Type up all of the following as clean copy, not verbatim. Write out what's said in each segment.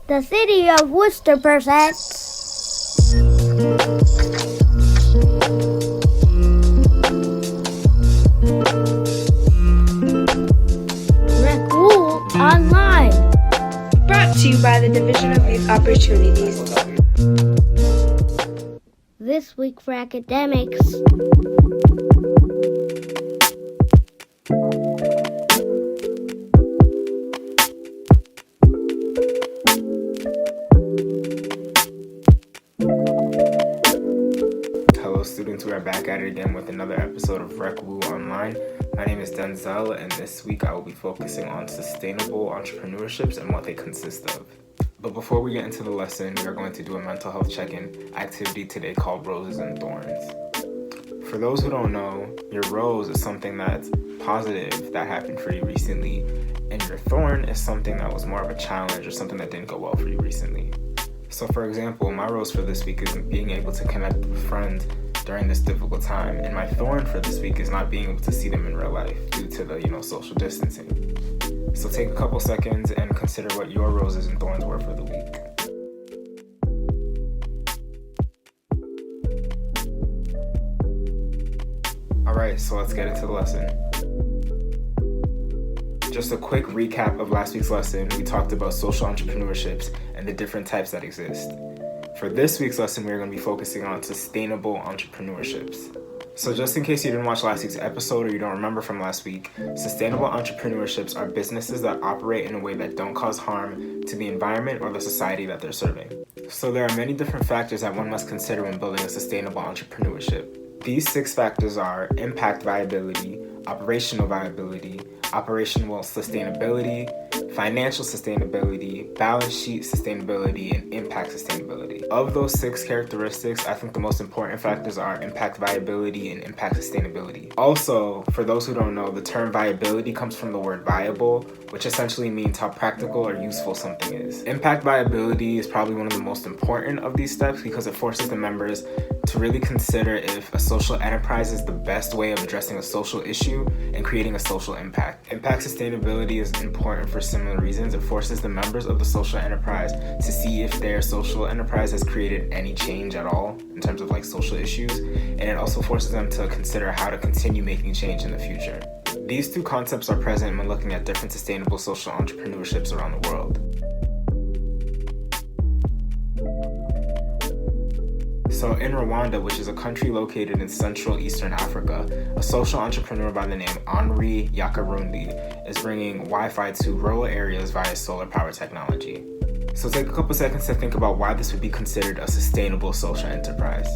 The city of Worcester presents Rec Rule Online. Brought to you by the Division of Youth Opportunities. This week for academics. Hello students, we are back at it again with another episode of Rec Woo Online. My name is Denzel, and this week I will be focusing on sustainable entrepreneurships and what they consist of. But before we get into the lesson, we are going to do a mental health check-in activity today called Roses and Thorns. For those who don't know, your rose is something that's positive that happened for you recently, and your thorn is something that was more of a challenge or something that didn't go well for you recently. So for example, my rose for this week is being able to connect with friends during this difficult time, and my thorn for this week is not being able to see them in real life due to the social distancing. So take a couple seconds and consider what your roses and thorns were for the week. Alright, so let's get into the lesson. Just a quick recap of last week's lesson, we talked about social entrepreneurships and the different types that exist. For this week's lesson, we're going to be focusing on sustainable entrepreneurships. So just in case you didn't watch last week's episode or you don't remember from last week, sustainable entrepreneurships are businesses that operate in a way that don't cause harm to the environment or the society that they're serving. So there are many different factors that one must consider when building a sustainable entrepreneurship. These 6 factors are impact viability, operational sustainability, financial sustainability, balance sheet sustainability, and impact sustainability. Of those 6 characteristics, I think the most important factors are impact viability and impact sustainability. Also, for those who don't know, the term viability comes from the word viable, which essentially means how practical or useful something is. Impact viability is probably one of the most important of these steps because it forces the members to really consider if a social enterprise is the best way of addressing a social issue and creating a social impact. Impact sustainability is important for similar reasons. It forces the members of the social enterprise to see if their social enterprise has created any change at all in terms of social issues, and it also forces them to consider how to continue making change in the future. These 2 concepts are present when looking at different sustainable social entrepreneurships around the world. So in Rwanda, which is a country located in Central Eastern Africa, a social entrepreneur by the name Henri Yakarundi is bringing Wi-Fi to rural areas via solar power technology. So take a couple seconds to think about why this would be considered a sustainable social enterprise.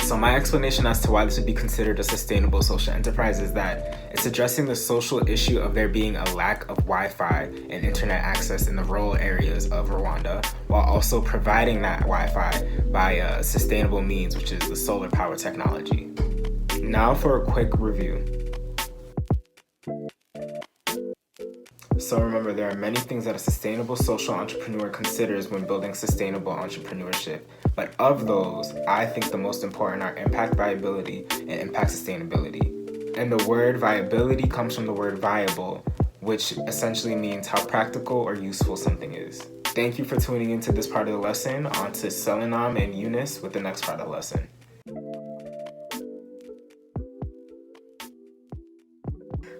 So my explanation as to why this would be considered a sustainable social enterprise is that it's addressing the social issue of there being a lack of Wi-Fi and internet access in the rural areas of Rwanda, while also providing that Wi-Fi by a sustainable means, which is the solar power technology. Now for a quick review. So remember, there are many things that a sustainable social entrepreneur considers when building sustainable entrepreneurship. But of those, I think the most important are impact viability and impact sustainability. And the word viability comes from the word viable, which essentially means how practical or useful something is. Thank you for tuning into this part of the lesson. On to Selenam and Yunus with the next part of the lesson.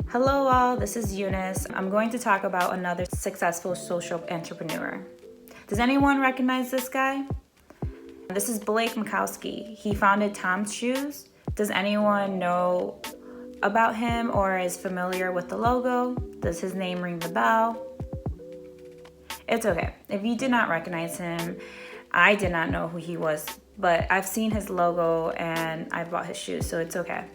Hello all, this is Yunus. I'm going to talk about another successful social entrepreneur. Does anyone recognize this guy? This is Mikowski. He founded Tom's Shoes. Does anyone know about him or is familiar with the logo? Does his name ring the bell? It's okay. If you did not recognize him, I did not know who he was, but I've seen his logo and I bought his shoes, so it's okay.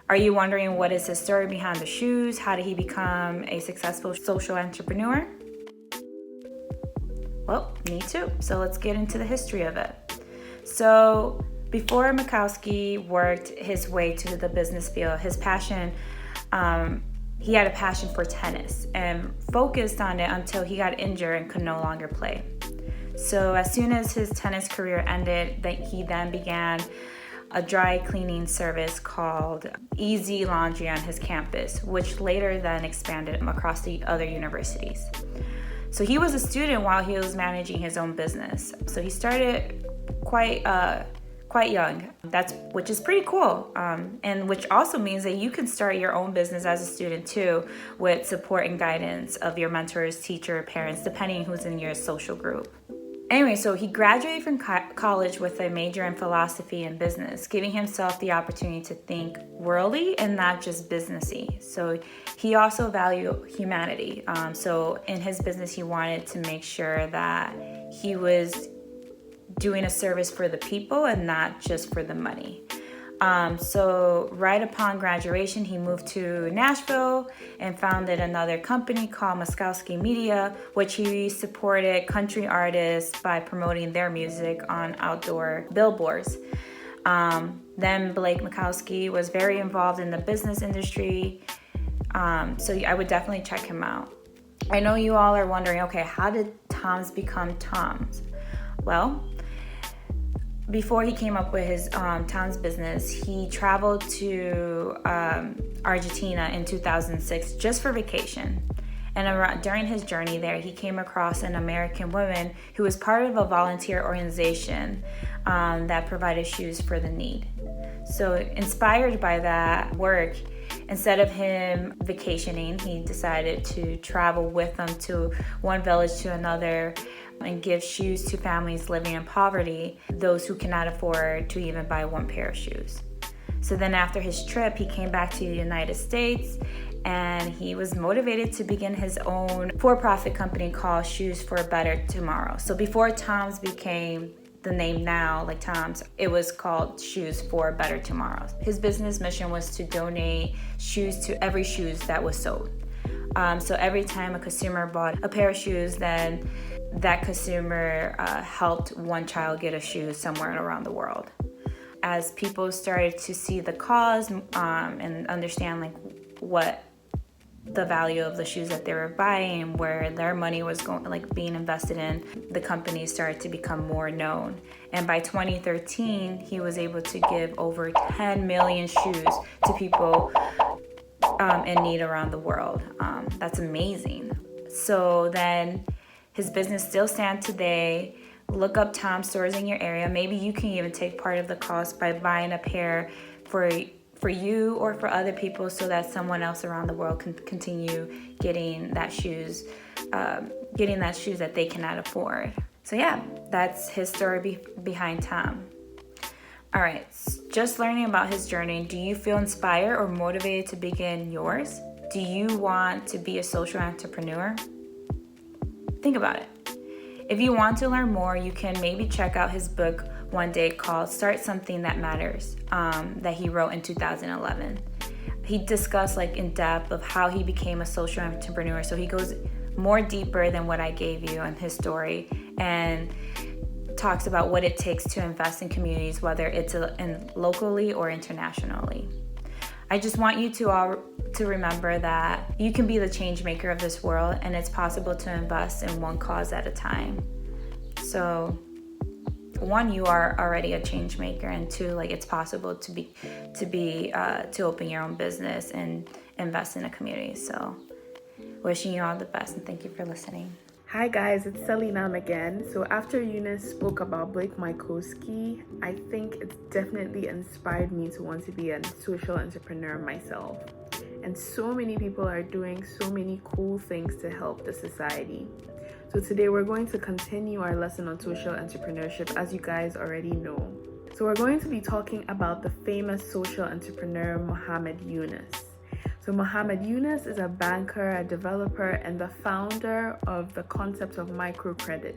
Are you wondering what is his story behind the shoes? How did he become a successful social entrepreneur? Well, me too. So let's get into the history of it. So before Mikowski worked his way to the business field, he had a passion for tennis and focused on it until he got injured and could no longer play. So as soon as his tennis career ended, he then began a dry cleaning service called Easy Laundry on his campus, which later then expanded across the other universities. So he was a student while he was managing his own business. So he started quite young, which is pretty cool, and which also means that you can start your own business as a student too, with support and guidance of your mentors, teacher, parents, depending who's in your social group. Anyway, so he graduated from college with a major in philosophy and business, giving himself the opportunity to think worldly and not just businessy. So he also valued humanity. So in his business, he wanted to make sure that he was doing a service for the people and not just for the money. So right upon graduation, he moved to Nashville and founded another company called Mikowski Media, which he supported country artists by promoting their music on outdoor billboards. Then Blake Mikowski was very involved in the business industry. So I would definitely check him out. I know you all are wondering, okay, how did Toms become Toms? Well, before he came up with his Toms business, he traveled to Argentina in 2006 just for vacation. And during his journey there, he came across an American woman who was part of a volunteer organization that provided shoes for the need. So inspired by that work, instead of him vacationing, he decided to travel with them to one village to another and give shoes to families living in poverty, those who cannot afford to even buy one pair of shoes. So then after his trip, he came back to the United States and he was motivated to begin his own for-profit company called Shoes for a Better Tomorrow. So before Toms became the name now, like Toms, it was called Shoes for a Better Tomorrow. His business mission was to donate shoes to every shoes that was sold. So every time a consumer bought a pair of shoes, then that consumer helped one child get a shoe somewhere around the world. As people started to see the cause and understand like what the value of the shoes that they were buying, where their money was going, like being invested in, the company started to become more known. And by 2013, he was able to give over 10 million shoes to people in need around the world. That's amazing. So then his business still stands today. Look up Toms stores in your area. Maybe you can even take part of the cost by buying a pair for you or for other people, so that someone else around the world can continue getting that shoes that they cannot afford. So yeah, that's his story behind Tom. All right, just learning about his journey, do you feel inspired or motivated to begin yours? Do you want to be a social entrepreneur? Think about it. If you want to learn more, you can maybe check out his book one day called Start Something That Matters, that he wrote in 2011. He discussed like in depth of how he became a social entrepreneur. So he goes more deeper than what I gave you on his story and talks about what it takes to invest in communities, whether it's locally or internationally. I just want you to all to remember that you can be the change maker of this world, and it's possible to invest in one cause at a time. So one, you are already a change maker, and two, like it's possible to open your own business and invest in a community. So wishing you all the best, and thank you for listening. Hi guys, it's Selena again. So after Yunus spoke about Blake Mikowski, I think it's definitely inspired me to want to be a social entrepreneur myself. And so many people are doing so many cool things to help the society. So today we're going to continue our lesson on social entrepreneurship, as you guys already know. So we're going to be talking about the famous social entrepreneur Muhammad Yunus. So Muhammad Yunus is a banker, a developer, and the founder of the concept of microcredit,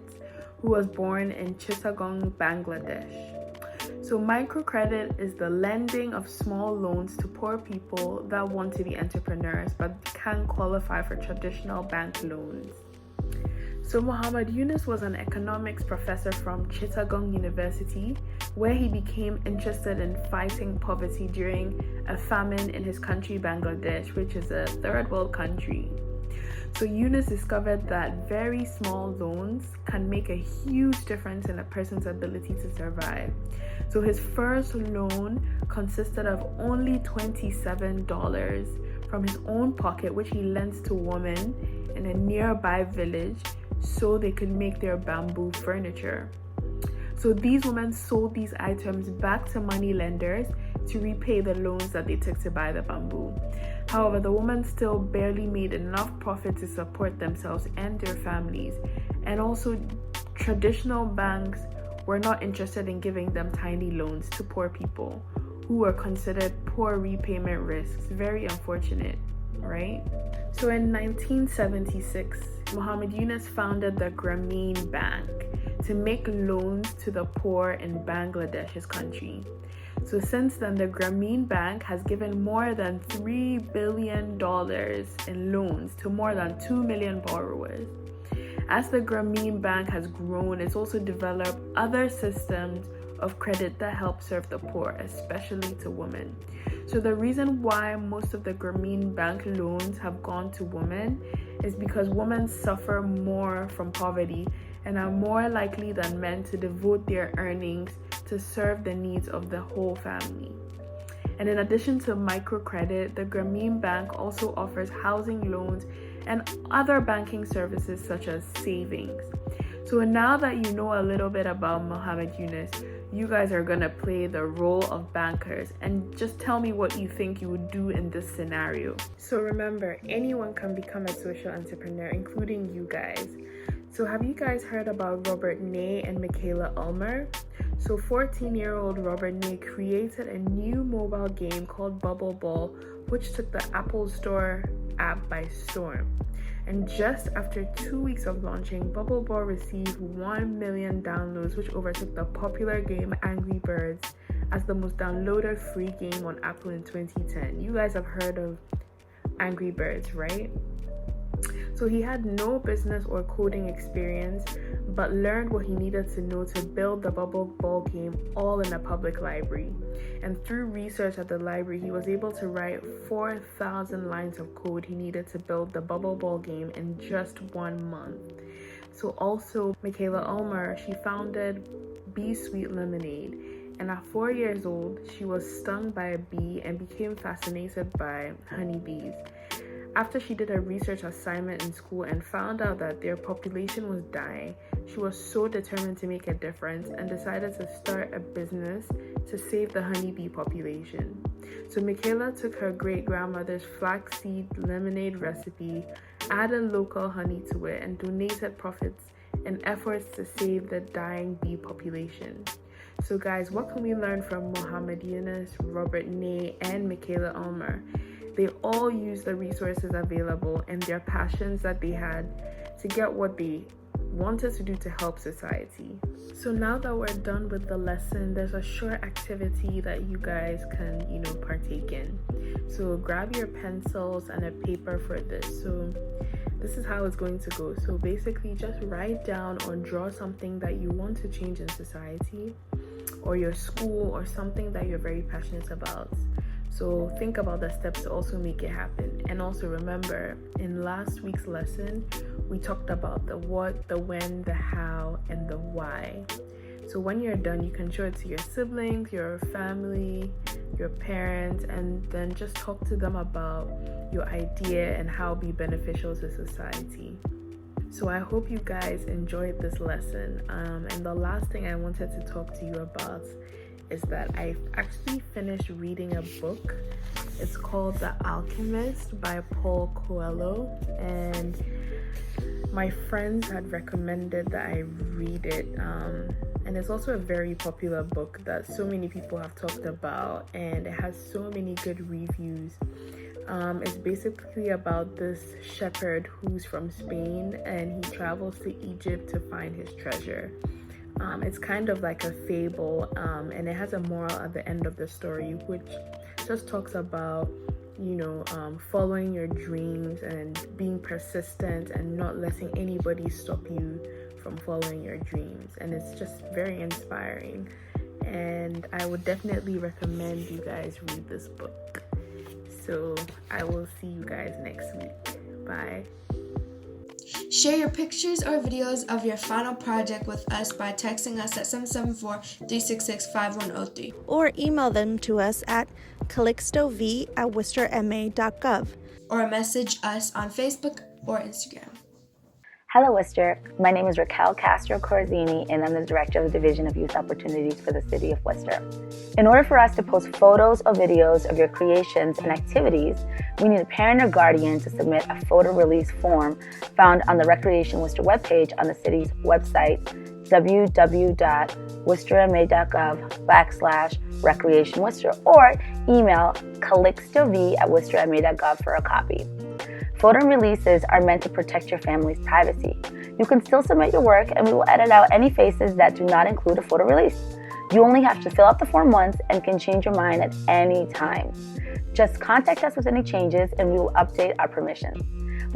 who was born in Chittagong, Bangladesh. So microcredit is the lending of small loans to poor people that want to be entrepreneurs but can't qualify for traditional bank loans. So Muhammad Yunus was an economics professor from Chittagong University, where he became interested in fighting poverty during a famine in his country, Bangladesh, which is a third world country. So Yunus discovered that very small loans can make a huge difference in a person's ability to survive. So his first loan consisted of only $27 from his own pocket, which he lent to a woman in a nearby village so they could make their bamboo furniture. So these women sold these items back to money lenders to repay the loans that they took to buy the bamboo. However, the women still barely made enough profit to support themselves and their families. And also, traditional banks were not interested in giving them tiny loans to poor people who were considered poor repayment risks. Very unfortunate, right? So in 1976, Muhammad Yunus founded the Grameen Bank to make loans to the poor in Bangladesh, his country. So since then, the Grameen Bank has given more than $3 billion in loans to more than 2 million borrowers. As the Grameen Bank has grown, it's also developed other systems of credit that help serve the poor, especially to women. So the reason why most of the Grameen Bank loans have gone to women is because women suffer more from poverty and are more likely than men to devote their earnings to serve the needs of the whole family. And in addition to microcredit, the Grameen Bank also offers housing loans and other banking services such as savings. So now that you know a little bit about Muhammad Yunus, you guys are gonna play the role of bankers and just tell me what you think you would do in this scenario. So remember, anyone can become a social entrepreneur, including you guys. So have you guys heard about Robert Ney and Michaela Ulmer? So 14-year-old Robert Ney created a new mobile game called Bubble Ball, which took the Apple Store app by storm. And just after 2 weeks of launching, Bubble Ball received 1 million downloads, which overtook the popular game Angry Birds as the most downloaded free game on Apple in 2010. You guys have heard of Angry Birds, right? So he had no business or coding experience, but learned what he needed to know to build the Bubble Ball game all in a public library. And through research at the library, he was able to write 4,000 lines of code he needed to build the Bubble Ball game in just 1 month. So also, Michaela Ulmer, she founded Bee Sweet Lemonade. And at 4 years old, she was stung by a bee and became fascinated by honeybees. After she did a research assignment in school and found out that their population was dying, she was so determined to make a difference and decided to start a business to save the honeybee population. So Michaela took her great-grandmother's flaxseed lemonade recipe, added local honey to it, and donated profits in efforts to save the dying bee population. So guys, what can we learn from Muhammad Yunus, Robert Ney, and Michaela Ulmer? They all used the resources available and their passions that they had to get what they wanted to do to help society. So now that we're done with the lesson, there's a short activity that you guys can, partake in. So grab your pencils and a paper for this. So this is how it's going to go. So basically just write down or draw something that you want to change in society or your school or something that you're very passionate about. So think about the steps to also make it happen. And also remember, in last week's lesson, we talked about the what, the when, the how, and the why. So when you're done, you can show it to your siblings, your family, your parents, and then just talk to them about your idea and how it'll be beneficial to society. So I hope you guys enjoyed this lesson. And the last thing I wanted to talk to you about is that I've actually finished reading a book. It's called The Alchemist by Paulo Coelho, and my friends had recommended that I read it, and it's also a very popular book that so many people have talked about, and it has so many good reviews. It's basically about this shepherd who's from Spain and he travels to Egypt to find his treasure. It's kind of like a fable, and it has a moral at the end of the story, which just talks about, following your dreams and being persistent and not letting anybody stop you from following your dreams. And it's just very inspiring. And I would definitely recommend you guys read this book. So I will see you guys next week. Bye. Share your pictures or videos of your final project with us by texting us at 774-366-5103. Or email them to us at calixtov@worcesterma.gov. Or message us on Facebook or Instagram. Hello, Worcester. My name is Raquel Castro Corzini, and I'm the Director of the Division of Youth Opportunities for the City of Worcester. In order for us to post photos or videos of your creations and activities, we need a parent or guardian to submit a photo release form found on the Recreation Worcester webpage on the city's website, www.worcesterma.gov/recreationworcester, or email calixtov@worcesterma.gov for a copy. Photo releases are meant to protect your family's privacy. You can still submit your work, and we will edit out any faces that do not include a photo release. You only have to fill out the form once and can change your mind at any time. Just contact us with any changes, and we will update our permissions.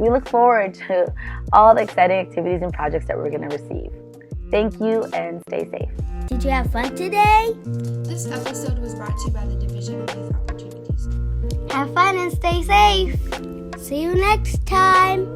We look forward to all the exciting activities and projects that we're going to receive. Thank you, and stay safe. Did you have fun today? This episode was brought to you by the Division of Youth Opportunities. Have fun and stay safe. See you next time.